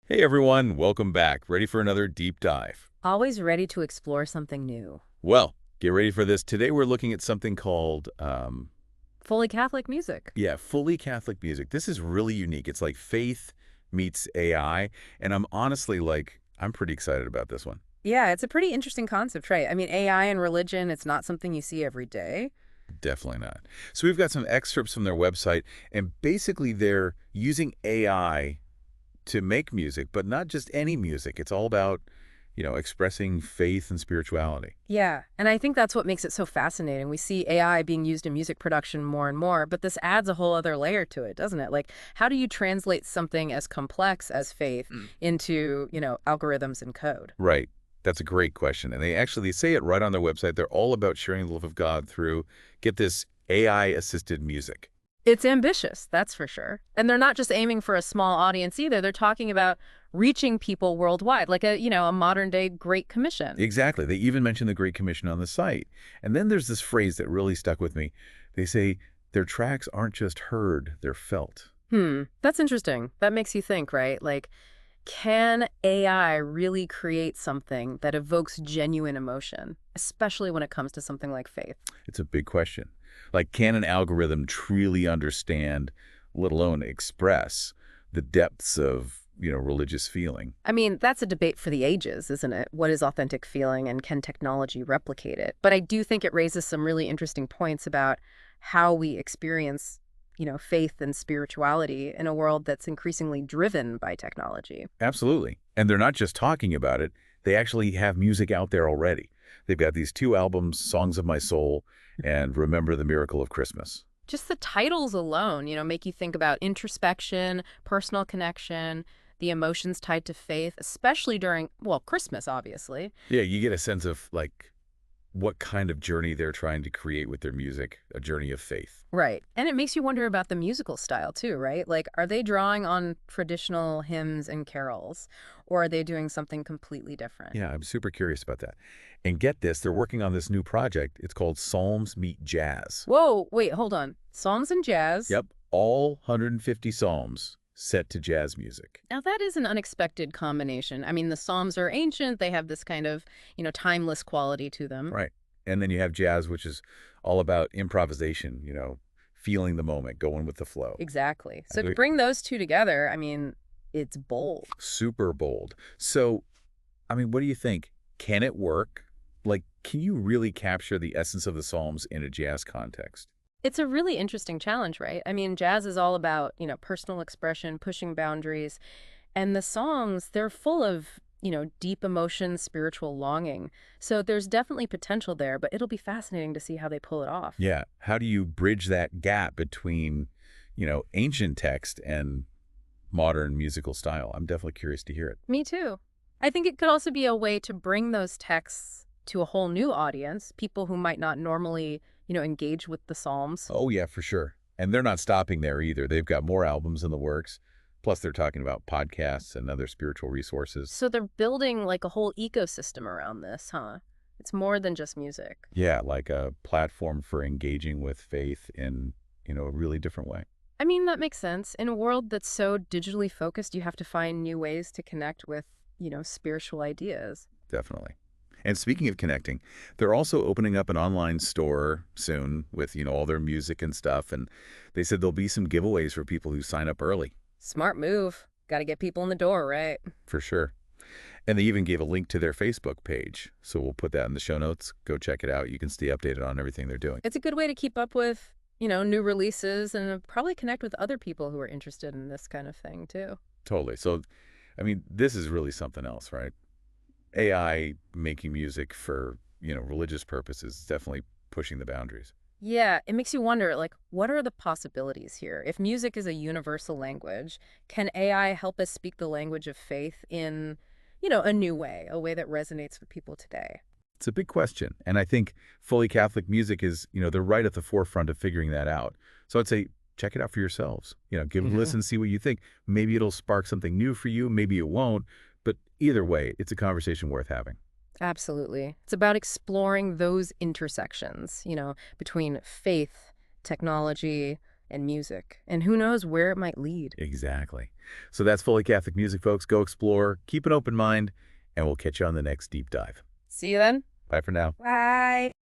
Hey everyone, welcome back. Ready for another deep dive? Always ready to explore something new. Well, get ready for this. Today we're looking at something called, Fully Catholic music. yeah, fully Catholic music. This is really unique. It's like faith meets AI, and I'm honestly I'm pretty excited about this one. Yeah, it's a pretty interesting concept, right? I mean, AI and religion, it's not something you see every day. Definitely not. So we've got some excerpts from their website, and basically they're using AI to make music, but not just any music. It's all about, expressing faith and spirituality. Yeah, and I think that's what makes it so fascinating. We see AI being used in music production more and more, but this adds a whole other layer to it, doesn't it? Like, how do you translate something as complex as faith into, algorithms and code? Right. That's a great question. And they actually say it right on their website. They're all about sharing the love of God through, get this, AI-assisted music. It's ambitious, that's for sure. And they're not just aiming for a small audience either. They're talking about reaching people worldwide, like a modern day Great Commission. Exactly. They even mention the Great Commission on the site. And then there's this phrase that really stuck with me. They say, their tracks aren't just heard, they're felt. That's interesting. That makes you think, right? Like, can AI really create something that evokes genuine emotion, especially when it comes to something like faith? It's a big question. Like, can an algorithm truly understand, let alone express, the depths of, religious feeling? I mean, that's a debate for the ages, isn't it? What is authentic feeling and can technology replicate it? But I do think it raises some really interesting points about how we experience, faith and spirituality in a world that's increasingly driven by technology. Absolutely. And they're not just talking about it, they actually have music out there already. They've got these two albums, Songs of My Soul and Remember the Miracle of Christmas. Just the titles alone, make you think about introspection, personal connection, the emotions tied to faith, especially during, well, Christmas, obviously. Yeah, you get a sense of what kind of journey they're trying to create with their music, a journey of faith. Right. And it makes you wonder about the musical style too, right? Like, are they drawing on traditional hymns and carols, or are they doing something completely different? Yeah, I'm super curious about that. And get this, they're working on this new project. It's called Psalms Meet Jazz. Whoa, wait, hold on. Psalms and jazz. Yep, all 150 psalms set to jazz music. Now, that is an unexpected combination. I mean, the Psalms are ancient. They have this kind of, timeless quality to them. Right. And then you have jazz, which is all about improvisation, feeling the moment, going with the flow. Exactly. So to Agree- bring those two together, I mean, it's bold. Super bold. So, I mean, what do you think? Can it work? Like, can you really capture the essence of the Psalms in a jazz context? It's a really interesting challenge, right? I mean, jazz is all about, personal expression, pushing boundaries. And the songs, they're full of, deep emotion, spiritual longing. So there's definitely potential there, but it'll be fascinating to see how they pull it off. Yeah. How do you bridge that gap between, ancient text and modern musical style? I'm definitely curious to hear it. Me too. I think it could also be a way to bring those texts to a whole new audience, people who might not normally, engage with the Psalms. Oh, yeah, for sure. And they're not stopping there either. They've got more albums in the works. Plus, they're talking about podcasts and other spiritual resources. So they're building like a whole ecosystem around this, huh? It's more than just music. Yeah, like a platform for engaging with faith in, a really different way. I mean, that makes sense. In a world that's so digitally focused, you have to find new ways to connect with, spiritual ideas. Definitely. And speaking of connecting, they're also opening up an online store soon with, all their music and stuff. And they said there'll be some giveaways for people who sign up early. Smart move. Got to get people in the door, right? For sure. And they even gave a link to their Facebook page. So we'll put that in the show notes. Go check it out. You can stay updated on everything they're doing. It's a good way to keep up with, new releases and probably connect with other people who are interested in this kind of thing too. Totally. So, I mean, this is really something else, right? AI making music for, religious purposes is definitely pushing the boundaries. Yeah, it makes you wonder, like, what are the possibilities here? If music is a universal language, can AI help us speak the language of faith in, a new way, a way that resonates with people today? It's a big question. And I think fully Catholic music is, they're right at the forefront of figuring that out. So I'd say check it out for yourselves. Give it a listen, see what you think. Maybe it'll spark something new for you. Maybe it won't. But either way, it's a conversation worth having. Absolutely. It's about exploring those intersections, between faith, technology, and music. And who knows where it might lead. Exactly. So that's Fully Catholic Music, folks. Go explore, keep an open mind, and we'll catch you on the next deep dive. See you then. Bye for now. Bye.